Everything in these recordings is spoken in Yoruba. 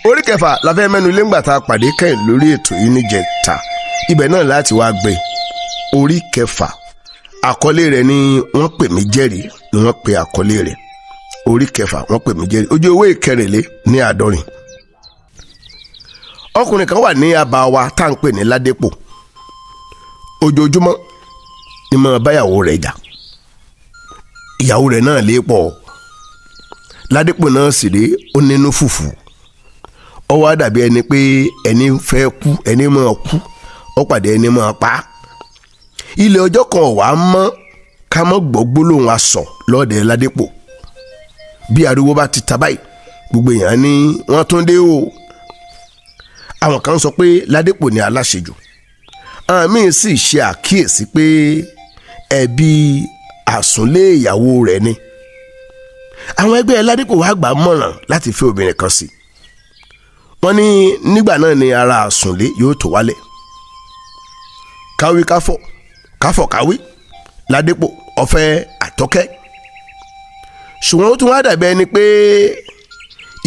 orí kẹfà la fẹ́ mẹ́nu lé ńgbà tá a pàdé kẹ́yìn lórí ètò yìí níjẹta ibẹ̀ náà láti wá gbé orí kẹfà àkọlé rẹ̀ ni wọ́n pè mí jẹ́rìí ni wọ́n pe àkọlé rẹ̀ orí kẹfà wọ́n pè mí jẹ́rìí ojú ewé ìkẹrìnlé ní àádọ́rin. ọkùnrin kan wà ní abà wa tá à ń pè ní ládépò ojoojúmọ́ ni mo báyàwó rẹ̀ jà ìyàwó rẹ̀ náà lè pọ̀ ládépò náà sì rí ó nínú fùfù ó wá dàbí ẹni pé ẹni fẹ́ kú ẹni máa kú ó pàdé ẹni máa pa á ilé ọjọ́ kan wà á mọ́ ká mọ́ gbọ́ gbólóhùn asọ̀ lọ́ọ̀dẹ̀ ládépò bí ariwo bá ti ta báyìí gbogbo èèyàn ní wọ́n tún dé o àwọn kan sọ pé ládépò ní aláṣejù àwọn míín sì ṣe àkíyèsí pé ẹbí àsùnlé ìyàwó rẹ̀ ni àwọn ẹgbẹ́ ládépò wá gbà mọ̀ràn láti fẹ́ obìnrin kan sí wọ́n ní nígbà náà ni ara àsùnlé yóò tó wálẹ̀ káwí káfọ̀ káwí ládépò ọ̀fẹ́ àtọ́kẹ́ ṣùgbọ́n ó tún wá dàbí ẹni pé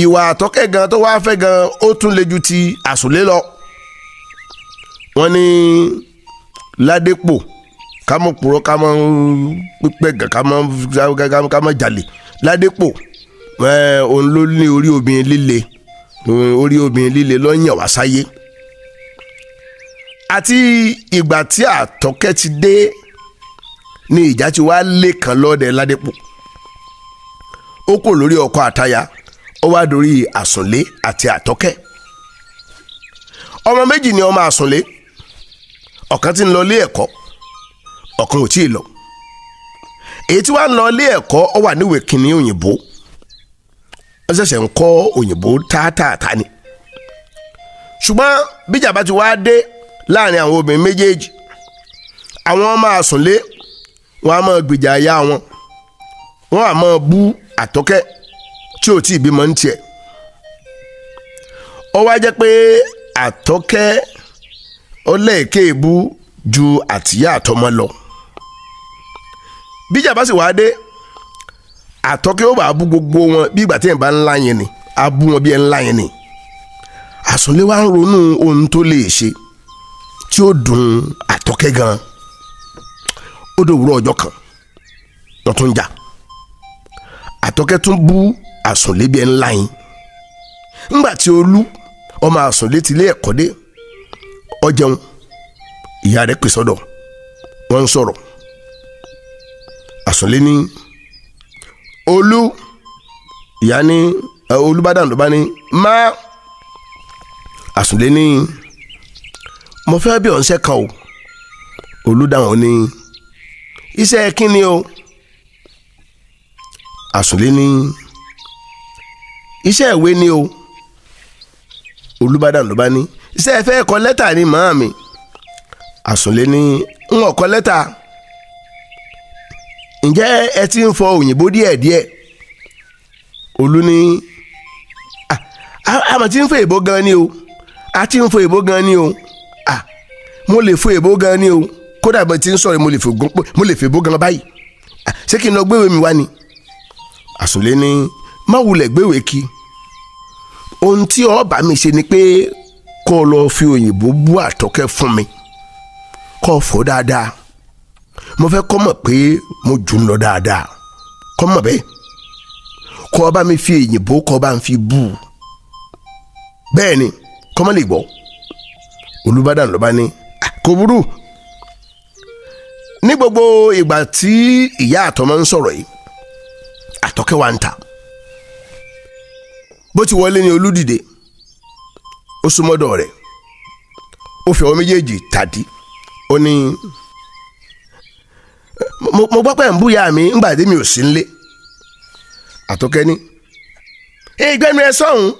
ìwà àtọ́kẹ́ gan tó wá fẹ́ gan ó tún le ju ti àsùnlé lọ wọ́n ní ládépò ká mọ̀ purọ́ ká mọ̀ pípẹ́ gan ká mọ̀ jalè ládépò òun ló ní orí obìnrin líle lọ́yàn wá sáyé àti ìgbà tí àtọ́kẹ́ ti dé ni ìjà ti wá lé kan lọ́dẹ ládépò ó kò lórí ọkọ àtaya ó wá dorí àsùnlé àti àtọ́kẹ́ ọmọ méjì ni ọmọ àsùnlé ọ̀kan ti ń lọ ilé ẹ̀kọ́ ọ̀kan ò tí ì lọ èyí tí wàá ń lọ ilé ẹ̀kọ́ ó wà níwèé kínní òyìnbó ó ṣẹ̀ṣẹ̀ ń kọ́ òyìnbó táàtàtà ni ṣùgbọ́n bíjà bá ti wá dé láàrin àwọn obìnrin méjèèjì àwọn ọmọ àsùnlé wọn a máa gbìjà aya wọn a máa bú àtọ́kẹ́ tí ò tí ì bímọ ní tiẹ̀ ó wá jẹ́ pé àtọ́kẹ́ ó lẹ́ẹ̀kẹ́ ìbú ju àtìyá àtọmọ lọ bíjà bá sì wá dé àtọ́kẹ́ ó bá bú gbogbo wọn bí ìgbà tí ẹ̀ bá ńlá yẹn ni a bú wọn bí ẹ̀ ńlá yẹn ni àsùnlé wa ń ronú ohun tó lè ṣe tí ó dùn àtọ́kẹ́ gan ó dòwúrọ̀ ọjọ́ kan wọ́n tún jà àtọ́kẹ́ tún bú àsùnlé bí ẹ̀ ńlá yẹn ńgbà tí olú ọmọ àsùnlé ti lé ẹ̀kọ́ dé ó jẹun ìyá rẹ̀ pè sọ́dọ̀ wọ́n ń sọ̀rọ̀ àsùnlé ní olú ìyá ní olúbádàn ló bá ní má àsùnlé ní mo fẹ́ bí ọ̀nṣẹ́ kan o olúdáhùn ní iṣẹ́ kí ni o àsùnlé ní iṣẹ́ ìwé ni o olúbádàn ló bá ní iṣẹ́ ẹ fẹ́ kọ lẹ́tà ni màámi àsùnlé ní ń kọ lẹ́tà ǹjẹ́ ẹ ti ń fọ òyìnbó díẹ̀díẹ̀ olú ní àmọ́ tí ń fọ èbó gan ni o a ti ń fọ èbó gan ni o mo lè fọ èbó gan ni o kódà bó ti ń sọ̀rọ̀ mo lè fọ èbó gan báyìí ṣé kí n lọ gbéwèé mi wá ni àsùnlé ní má wulẹ̀ gbéwèé kí ohun tí ó bá mi ṣe ni pé kó o lọ fi òyìnbó bú àtọ́kẹ́ fún mi kó o fọ́ dáadáa mo fẹ́ kó mọ̀ pé mo jù ń lọ dáadáa kó mọ̀ bẹ́ẹ̀ kó o bá mi fi òyìnbó kó o bá ń fi bú bẹ́ẹ̀ ni kó mọ̀ lè gbọ́ olúbádàn ló bá ní kò burú ní gbogbo ìgbà tí ìyá àtọmọ ń sọ̀rọ̀ yìí àtọ́kẹ́ wa ń ta bó ti wọlé ní olú dìde ó súnmọ́dọ̀ rẹ̀ ó fi ọwọ́ méjèèjì tàdí ó ní mo gbọ́ pé ń bú ìyá mi ńgbà tí mi ò sí nílé àtọ́kẹ́ ní ìgbẹ́nu ẹ sọ́hún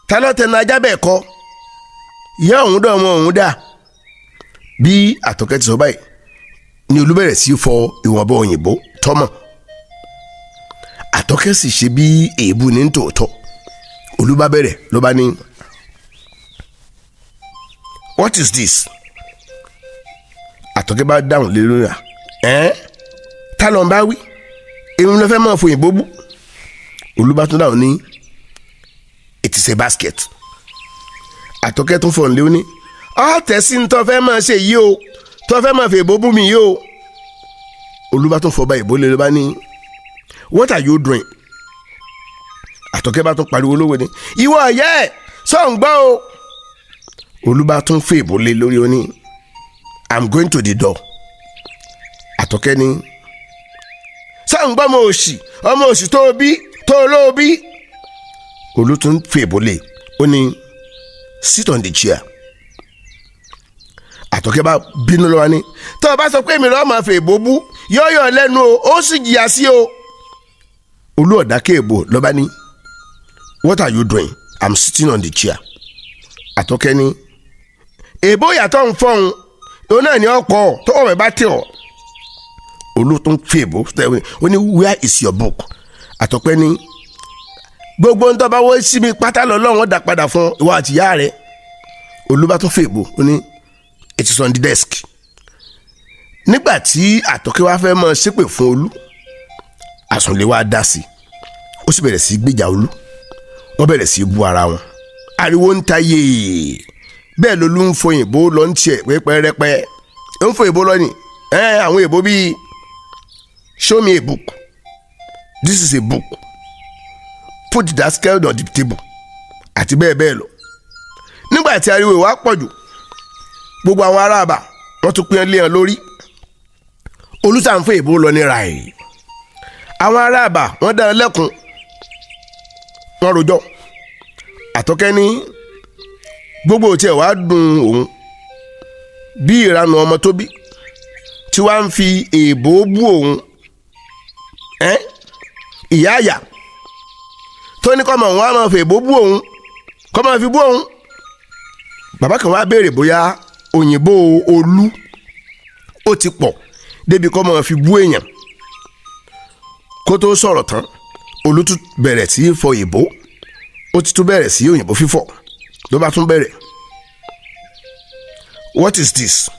ta ló tẹnu ajá bẹ́ẹ̀ kọ́ ìyá òun dọ̀ ọmọ òun dà bí àtọ́kẹ́ ti sọ báyìí ni olú bẹ̀rẹ̀ sí fọ ìwọ̀nba òyìnbó tọ́mọ̀ àtọ́kẹ́ sì ṣe bí èébú ní tòótọ́ olú bá bẹ̀rẹ̀ ló bá ní what is this àtọ́kẹ́ bá dáhùn lé lórí ta ló ń bá wí èmi ló fẹ́ mọ̀ fún òyìnbó bú olú bá tún dáhùn ní it is a basket. Àtọ́kẹ́ tún fọ̀n lé ó ní tẹ̀sí ní tó fẹ́ máa ṣe yìí o tó fẹ́ máa fi èbó bú mi yìí o. Olú bá tún fọba èbó lé ló bá ní what are you doing? Àtọ́kẹ́ bá tún pariwo lówó ni ìwọ ọ̀yẹ́ ẹ̀ sọ̀ ń gbọ́ o. Olú bá tún fẹ́ èbó lé lórí ó ní I'm going to the door. Àtọ́kẹ́ ní sọ̀ ń gbọ́ ọmọ òṣì tó bí tó ló bí. Olú tún fẹ́ èbó lé ó ní sit on the chair. Àtọ́kẹ́ bá bínú lọ́wọ́ ní tó o bá sọ pé èmi lọ́ọ́ máa fẹ́ èbó bú yọ́yọ́ lẹ́nu o ó sì jìyà sí o. Olú ọ̀dákẹ́ èbó lọ́ba ní what are you doing? I'm sitting on the chair. Àtọ́kẹ́ ní èbó yàtọ̀ ń fọ́n òun náà ní ọ̀pọ̀ tó ọ̀rẹ́ bá tẹ̀ ọ́. Olú tún fẹ́ èbó ó ní where is your book? Àtọ́kẹ́ ní gbogbo ń tọ́ bá wọ́n sí mi pátá lọ́lọ́run dá padà fún ìwọ àti ìyá rẹ̀. Olú bá tún fẹ́ èbó ó ní it is on the desk. Nígbà tí Àtọ́kẹ́ wá fẹ́ máa ṣépè fún Olú Àsùnlé wá dá sí ó sì bẹ̀rẹ̀ sí gbèjà Olú wọ́n bẹ̀rẹ̀ sí bú ara wọn ariwo ń ta yéé bẹ́ẹ̀ lolú ń fọ òyìnbó lọ ń tiẹ̀ pẹ́pẹ́rẹ́pẹ́ ń fọ òyìnbó lọ́nìí àwọn òyìnbó bíi show me a book, this is a book, put that scale on the table àti bẹ́ẹ̀ bẹ́ẹ̀ lọ. Nígbà tí ariwo ìwà pọ̀jù gbogbo àwọn aráàbà wọ́n tún pín lé hàn lórí. Olú sá ń fọ òyìnbó lọ ní ràì. Àwọn aráàbà wọ́n dá lẹ́kùn wọ́n rojọ́. Àtọ́kẹ́ ní gbogbo òtí ẹ̀ wá dùn òun bí ìranu ọmọ tó bí tí wàá ń fi èèbó bú òun ìyá àyà tó ní kọ́mọ òun á máa fi èèbó bú òun kọ́mọ fi bú òun. Bàbá kan wá béèrè bóyá òyìnbó Olú ó ti pọ̀ débi kọ́mọ fi bú èèyàn. Kó tó sọ̀rọ̀ tán Olú tún bẹ̀rẹ̀ sí fọ èèbó ó ti tún bẹ̀rẹ̀ sí òyìnbó fífọ̀ ló bá tún bẹ̀rẹ̀. What is this?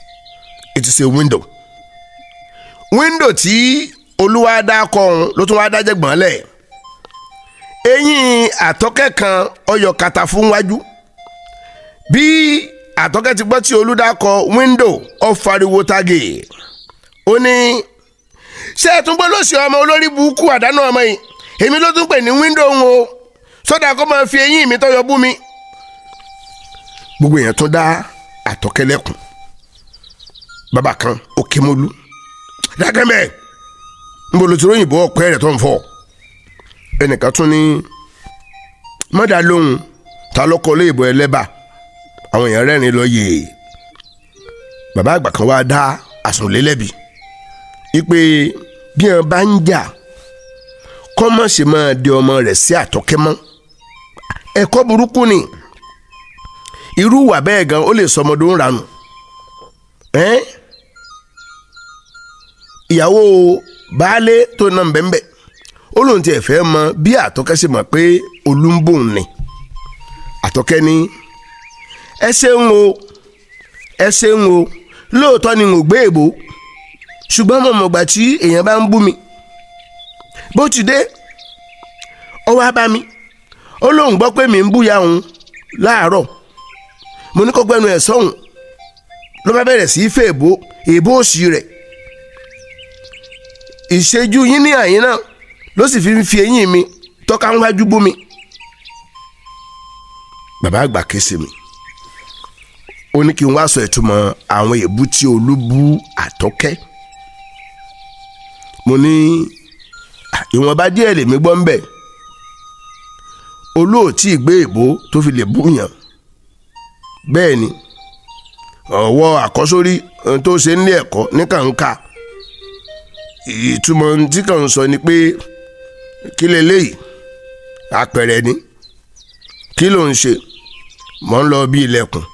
It is a window. Window tí Olúwa dá kọ́ ọ̀hún ló tún wá dájẹ́ gbọ̀n lẹ̀. Eyín Àtọ́kẹ́ kan ọyọ̀ kàtà fún wájú. Bí Àtọ́kẹ́ ti gbọ́ tí Olú dá kọ́ window ó fariwo tagè. Ó ní ṣé ẹ tún gbọ́ lóṣì ọmọ olórí burúkú àdánù ọmọ yìí èmi ló tún pè ní window ń o sọ́dà kó máa fi eyín mi tọ́yọ bú mi. Gbogbo èèyàn tún dá Àtọ́kẹ́ lẹ́kùn. Bàbá kan ó ké mọ́lú dákẹ́mẹ́ níbo ló ti róyìnbó ọ̀pẹ́ rẹ̀ tó ń fọ́. Ẹnìkan tún ní mọ́dà lóhùn ta lọ́kọ́ léèbó ẹlẹ́bà. Àwọn èèyàn rẹ́rìn lọ yèé. Bàbá àgbà kan wá dá Àsùnlé lẹ́bi ipe bí wọn bá ń jà kọ́ mọ̀ ṣe máa di ọmọ rẹ̀ sí Àtọ́kẹ́ mọ́. Ẹ̀kọ́ burúkú ni irú wà bẹ́ẹ̀ gan ó lè sọmọdé ń ranù. Ìyàwó baálé tó nà ń bẹ́ńbẹ́ ó lóun tiẹ̀ fẹ́ mọ bí Àtọ́kẹ́ ṣe mọ̀ pé Olú ń bò ní. Àtọ́kẹ́ ní ẹ ṣeun o lóòótọ́ ni mo gbé èbó ṣùgbọ́n mo mọ̀gbà tí èèyàn bá ń bú mi bó ti dé ó wá bá mi ó lóun gbọ́ pé mi ń búya òun láàárọ̀ mo ní kó gbẹnu ẹ̀ sọ́hùn ló bá bẹ̀rẹ̀ sí í fẹ́ èbó òsì rẹ̀ ìṣẹ́jú yín ní àyín náà ló sì fi eyín mi tọ́ka ń wájú bú mi. Bàbá àgbà ké sí mi ó ní kí n wá sọ ìtumọ̀ àwọn èébú tí Olú bú Àtọ́kẹ́. Mo ní ìwọ̀nba díẹ̀ lèmi gbọ́ ń bẹ̀. Olú ò tí ì gbé èbó tó fi lè búyàn. Bẹ́ẹ̀ ni ọ̀wọ́ àkọ́sórí ohun tó ṣe nílé ẹ̀kọ́ ní kàńkà. Ìtumọ̀ tí kàn ń sọ ni pé kí leléyìí àpẹẹrẹ ni kí ló ń ṣe mọ́ ń lọ bí ilẹ̀kùn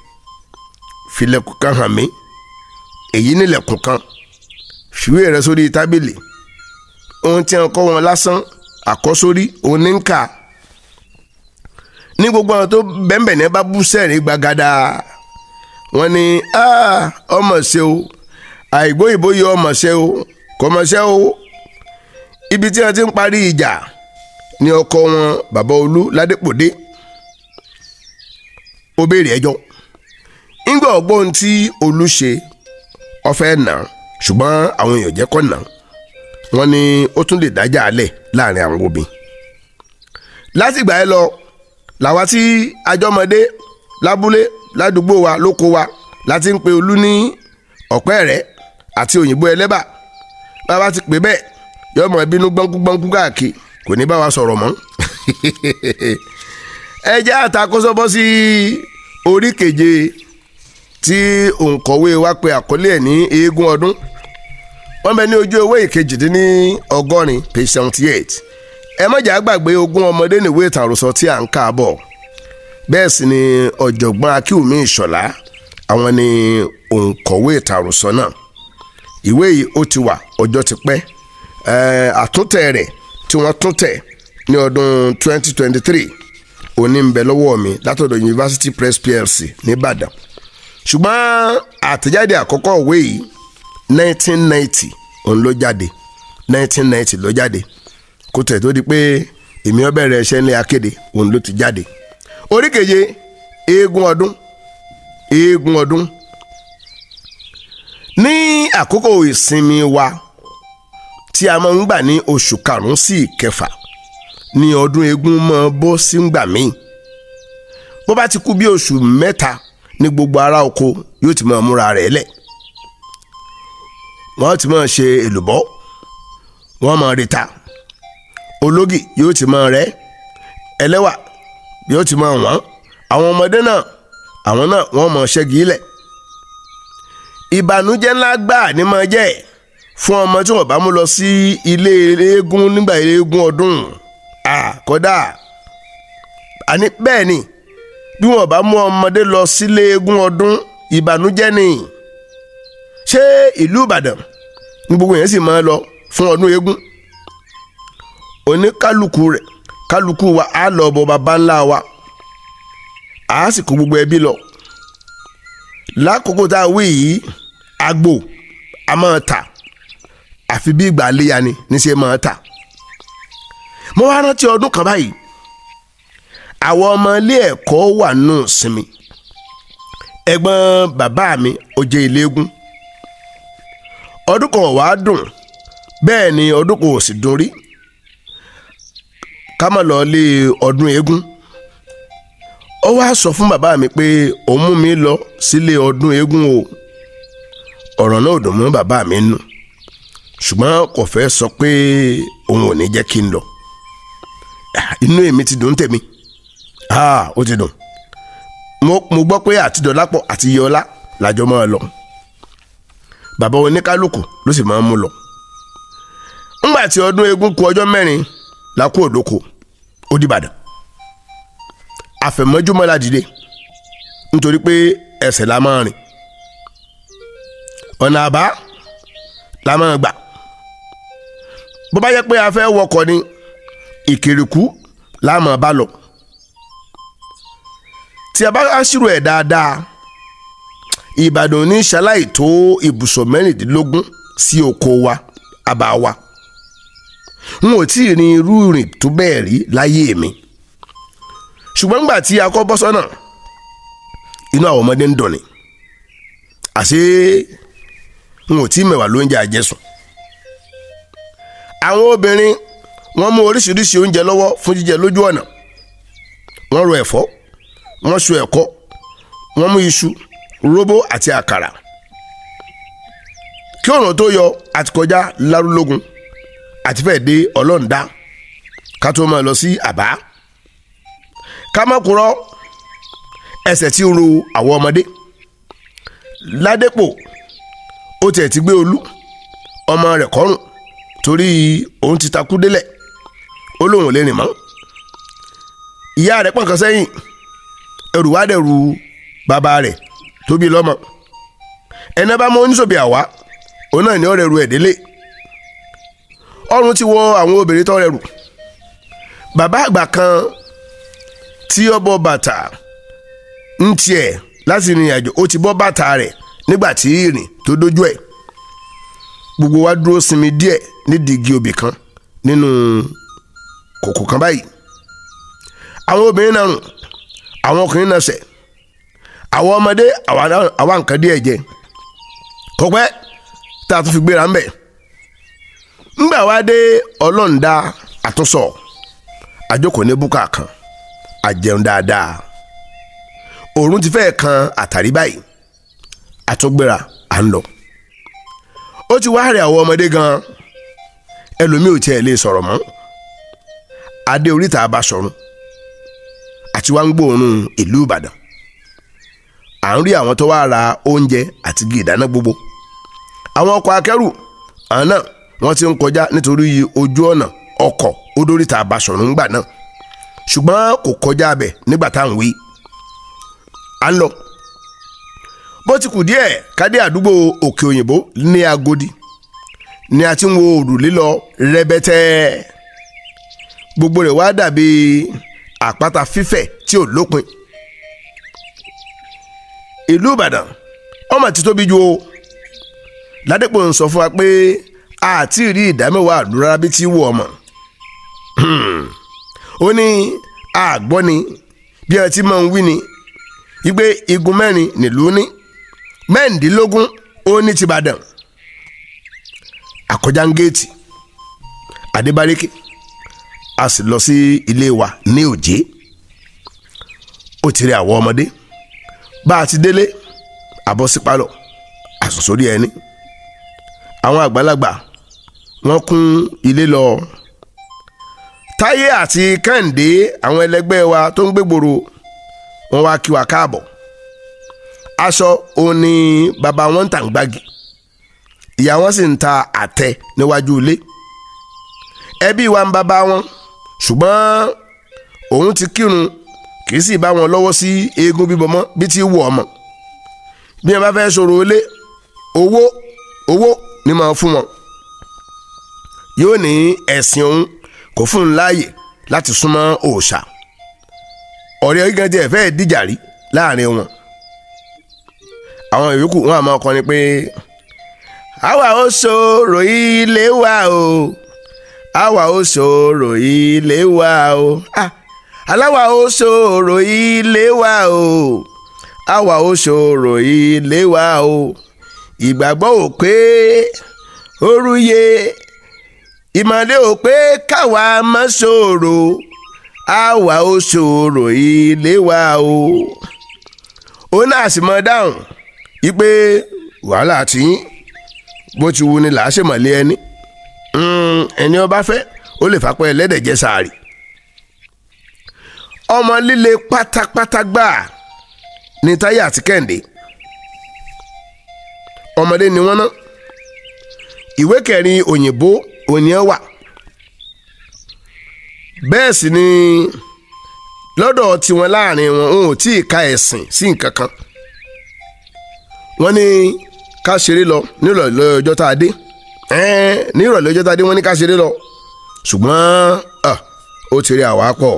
filẹ̀kùn kan hàn mí èyí nílẹ̀kùn kan fìwé rẹ sórí tábìlì ohun tí wọn kọ́ wọn lásán àkọ́sórí òun ní ń kà. Ní gbogbo àwọn tó bẹ́ẹ̀nbẹ̀ ní bá bú sẹ́rìn gbàgàdà wọn ni ọmọ ṣe o àìgbóyìnbó yọ ọmọ ṣe o kọmọ ṣe o. Ibi tí wọn ti ń parí ìjà ni ọkọ wọn bàbá Olú Ládépòdé ó béèrè ẹjọ́ ńgbà ọgbọ́n tí Olú ṣe ó fẹ́ nà ṣùgbọ́n àwọn èèyàn jẹ́ kó nà wọ́n ní ó tún lè dájà alẹ̀ láàrin àwọn obìnrin. láti ìgbà yẹn lọ làwa tí ajọ́mọdé lábúlé ládùúgbò wa lóko wa láti ń pe Olú ní ọ̀pẹ́ rẹ̀ àti òyìnbó ẹlẹ́bà bàbá ti pè bẹ́ẹ̀ yọmọ ìbínú gbọ́nkú káàkiri kò ní bá wa sọ̀rọ̀ mọ́. ẹ jẹ́ àtàkóso bọ́ sí orí keje tí òǹkọ̀wé wa pe àkọlé ẹ̀ ní eégún ọdún. wọ́n bẹ ní ojú ewé ìkejì-dín-ní-ọgọ́rin page 78. ẹ má jà gbàgbé Ogun Ọmọdé níwé ìtàn àròsọ tí à ń kà bọ̀. bẹ́ẹ̀ sì ni ọ̀jọ̀gbọ́n Akinwunmi Ìṣọ̀lá àwọn ni òǹkọ̀wé ìtàn àròsọ náà. ìwé yìí ó ti wà ọjọ́ ti pẹ́ àtúntẹ̀ rẹ̀ tí wọ́n tún tẹ̀ ní ọdún 2023 òní ń bẹ lọ́wọ́ mi látọ̀dọ̀ University Press PLC nìbàdàn ṣùgbọ́n àtẹ̀jáde àkọ́kọ́ ìwé yìí 1990 òun ló jáde 1990 ló jáde kó tẹ̀ tó di pé èmi ó bẹ̀rẹ̀ iṣẹ́ ní akéde òun ló ti jáde. orí keje eégún ọdún ní àkókò ìsinmi wa tí a máa ń gbà ní oṣù karùn-ún sí ìkẹfà ní ọdún eégún máa bọ́ sí ngbà míì bó bá ti kú bí oṣù mẹ́ta ní gbogbo ará oko yóò ti máa múra rẹ̀ lẹ̀ wọ́n ti máa ṣe èlùbọ́ wọ́n máa rìta ológì yóò ti máa rẹ́ ẹlẹ́wà yóò ti máa wọ́n àwọn ọmọdé náà àwọn náà wọ́n máa ṣẹ́gi ilẹ̀ ìbànújẹ́ ńlá gbáà ní máa jẹ́ fún ọmọ tí wọ́n bá mú lọ sí ilé eégún nígbà eégún ọdún kódà àní bẹ́ẹ̀ ni bí wọ́n bá mú ọmọdé lọ sílé eégún ọdún ìbànújẹ́ ni ṣé ìlú Ìbàdàn ní gbogbo yẹn sì máa lọ fún ọdún eégún kálukú wa á lọ bọ bàbá ńlá wa á sì kó gbogbo ẹbí lọ lákòókò tá a wí yìí agbo a máa tà àfi bí ìgbà léya ni níṣẹ́ máa tà. mo wá rántí ọdún kan báyìí àwọn ọmọ ilé ẹ̀kọ́ wà nù sinmi ẹ̀gbọ́n bàbá mi ó jẹ́ eléégún ọdún kan wá dùn bẹ́ẹ̀ ni ọdún kan ò sì dùn rí ká má lọ lé ọdún eégún ó wá sọ fún bàbá mi pé òun mú mi lọ sílé ọdún eégún o ọ̀rọ̀ náà ò dùn mọ́ bàbá mi nù ṣùgbọ́n kò fẹ́ sọ pé òun ò ní jẹ́ kí n lọ inú èmi ti dùn tèmi ó ti dùn mo gbọ́ pé àti Dọ̀lápọ̀ àti Yọlá làjọ máa lọ bàbá oníkálukú ló sì máa ń mú lọ ńgbà tí ọdún eégún kù ọjọ́ mẹ́rin la kú òdòkó ó dìbàdàn àfẹ̀mọ́júmọ́ la dìde nítorí pé ẹsẹ̀ la máa rìn ọ̀nà àbá la máa gbà bó bá yẹ pé a fẹ́ wọkọ̀ ni Ìkìrìkú la máa bá lọ tí a bá ṣírò ẹ̀ dáadáa Ìbàdàn ní ṣaláì tó ibùsọ̀ 16 sí oko wa àbá wa n ò tí ì rin irú ìrìn tó bẹ́ẹ̀ rí láyé mi ṣùgbọ́n nígbà tí a kọ́ bọ́ sọ́nà inú àwọn ọmọdé ń dùn ni àṣé n ò tí ì mẹ̀wà lóúnjẹ àjẹsùn àwọn obìnrin wọ́n mú oríṣiríṣi oúnjẹ lọ́wọ́ fún jíjẹ lójú ọ̀nà wọ́n ro ẹ̀fọ́ wọ́n ṣu ẹ̀kọ́ wọ́n mú iṣu róbó àti àkàrà kí ọ̀nà tó yọ àti kọjá lárúlógún àti fẹ́ẹ̀ dé ọlọ́ǹda ká tó máa lọ sí àbá ká má kúrọ́ ẹsẹ̀ tí ń ro àwọn ọmọdé ládépò ó tiẹ̀ ti gbé Olú ọmọ rẹ̀ kọ́rùn torí òun ti takú délẹ̀ ó lóun ò lè rìn mọ́ ìyá rẹ̀ pọ̀nkan sẹ́yìn ẹrù wá dẹ̀rù bàbá rẹ̀ tó bí lọ́mọ ẹni bá mọ oníṣòbí àwa òun náà ní ọ̀rẹ́ ru ẹ̀ délé ọrùn ti wọ àwọn obìnrin tó rẹrù bàbá àgbà kan tí ó bọ́ bàtà ń tiẹ̀ láti rìnrìn àjò ó ti bọ́ bàtà rẹ̀ nígbà tí ìrìn tó dójú ẹ̀ gbogbo wa dúró sinmi díẹ̀ nídìí igi obì kan nínú kòkò kan báyìí àwọn obìnrin náà rùn àwọn ọkùnrin náà sẹ̀ àwọn ọmọdé àwa nǹkan díẹ̀ jẹ kọpẹ́ tá a tún fi gbéra ńbẹ̀ ńgbà wá dé ọlọ́ǹda àtúnṣọ àjókòó ní búkà kan àjẹun dáadáa òòrùn ti fẹ́ kan àtàrí báyìí àtúngbéra à ń lọ ó ti wá rẹ̀ àwọn ọmọdé gan ẹlòmíì ò tiẹ̀ lè sọ̀rọ̀ mọ́ adé oríta Abáṣọ̀run àti wá ń gbóòórùn ìlú Ìbàdàn à ń rí àwọn tó wá ra oúnjẹ àti igi ìdáná gbogbo àwọn ọkọ̀ akẹ́rù àwọn náà wọ́n ti ń kọjá nítorí ojú ọ̀nà ọkọ̀ odóríta Abáṣọ̀run ńgbà náà ṣùgbọ́n kò kọjá abẹ nígbà tá à ń wí à ń lọ bó ti kù díẹ̀ kádé àdúgbò Òkè Òyìnbó ní Agodi ni a ti ń wo òrùlé lọ rẹ́bẹ́tẹ́ gbogbo rẹ̀ wá dàbí àpáta fífẹ̀ tí ò lópin ìlú Ìbàdàn ọmọ ti tóbi ju o Ládépò ń sọ fún wa pé a ti rí ìdámẹ́wàá àdúrà bí tí wù ọmọ ó ní àgbọ́ ni bí ẹ ti máa ń wí ni wípé igun mẹ́rin nílùú ní mẹ́rìndínlógún ó ní ti Ìbàdàn àkọjá ń géètì Adébárékè a sì lọ sí ilé wa ní Òjé ó ti rí àwọn ọmọdé bá a ti délé àbọ̀ sí pálọ̀ àsọ̀sórí ẹni àwọn àgbàlagbà wọ́n kún ilé lọ Táyé àti Kẹ́hìndé àwọn ẹlẹgbẹ́ wa tó ń gbégboro wọ́n wá kí wa káàbọ̀ aṣọ òní bàbá wọn ń tà ń gbági ìyá wọn sì ń ta àtẹ níwájú ilé ẹbí wa ń bàbá wọn ṣùgbọ́n òun ti kírun kì í sì bá wọn lọ́wọ́ sí eégún bíbọ mọ́ bí ti wù ọmọ bí wọn bá fẹ́ sọ̀rọ̀ ilé owó ni máa fún wọn yóò ní ẹ̀sìn òun kò fún un láàyè láti súnmọ́ òòṣà ọ̀rẹ́ gígan tiẹ̀ fẹ́ẹ́ dìjà rí láàrin wọn àwọn ìyókù wọn àmọ́ ọkọ ni pé àwa ó sọ̀rọ̀ ilé wa o àwa ó sọ̀rọ̀ ilé wa o aláwa ó sọ̀rọ̀ ilé wa o àwa ó sọ̀rọ̀ ilé wa o ìgbàgbọ́ ò pé orúyè ìmọ̀lẹ́ ò pé káwa má sọ̀rọ̀ àwa ó sọ̀rọ̀ ilé wa o ó náà sì mọ dáhùn wípé wàhálà tí bó ti wu ni làá ṣèmọ̀lẹ́ ẹni ó bá fẹ́ ó lè fapẹ́ ẹlẹ́dẹ̀ jẹ sàárì ọmọ líle pátápátá gbà ní Táyé àti Kẹ́hìndé ọmọdé ni wọ́n ná ìwé kẹrin òyìnbó òní ẹ̀ wà bẹ́ẹ̀ sì ni lọ́dọ̀ tiwọn láàrin wọn ò tí ì ka ẹ̀sìn sí nǹkan kan wọ́n ní ká ṣeré lọ nírọ̀lẹ́ ọjọ́ tá a dé nírọ̀lẹ́ ọjọ́ tá a dé wọ́n ní ká ṣeré lọ ṣùgbọ́n ó ti rí àwa pọ̀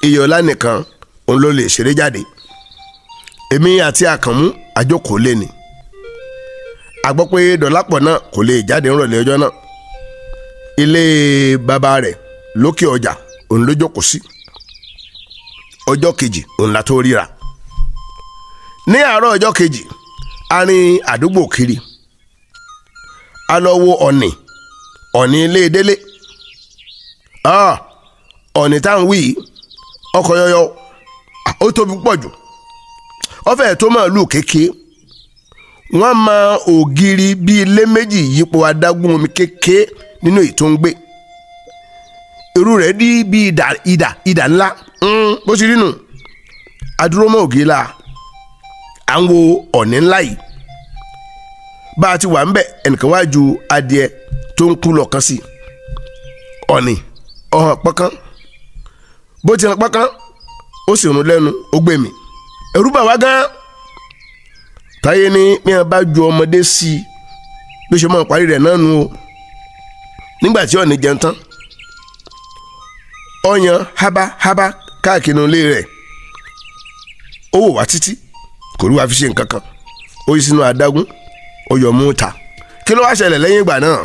iyọ̀lá nìkan òun ló lè ṣeré jáde èmi àti Àkànmú àjókòó lé ni a gbọ́ pé Dọ̀lápọ̀ náà kò lè jáde nírọ̀lẹ́ ọjọ́ náà ilé bàbá rẹ̀ lókè ọjà òun ló jókòó sí ọjọ́ kejì òun la tó ríra ní àárọ̀ ọjọ́ kejì a rin àdúgbò kiri a lọ wo ọ̀nì ilé délé ọ̀nì tá à ń wí ọkọ̀ yọyọ ó tóbi pọ̀ jù ọfẹ́ tó máa lù kékeré wọ́n mọ ògiri bíi ilé méjì yípo adágún omi kékeré nínú èyí tó ń gbé irú rẹ̀ dí bíi ìdà ńlá bó ti rí nù adúró mọ́ ògiri la à ń wo ọ̀nì ńlá yìí bá a ti wà ń bẹ̀ ẹnìkan wá ju adìẹ tó ń kú lọ́kàn sí ọ̀nì ọ̀hàn pọ́kán bó ti hàn pọ́kán ó sì rún lẹ́nu ó gbé mi ẹ̀rù bà wá gan Táyé ní bí wọn bá ju ọmọdé sí i bí ó ṣe máa parí rẹ̀ náà nù o nígbà tí ọ̀nì jẹun tán ọyàn hábáhábá káàkiri ilé rẹ̀ ó wò wá títí kò rí wa fi ṣe nǹkan kan ó yí sínú adágún ó yọ mú ta kí ló wá ṣẹlẹ̀ lẹ́yìn ìgbà náà.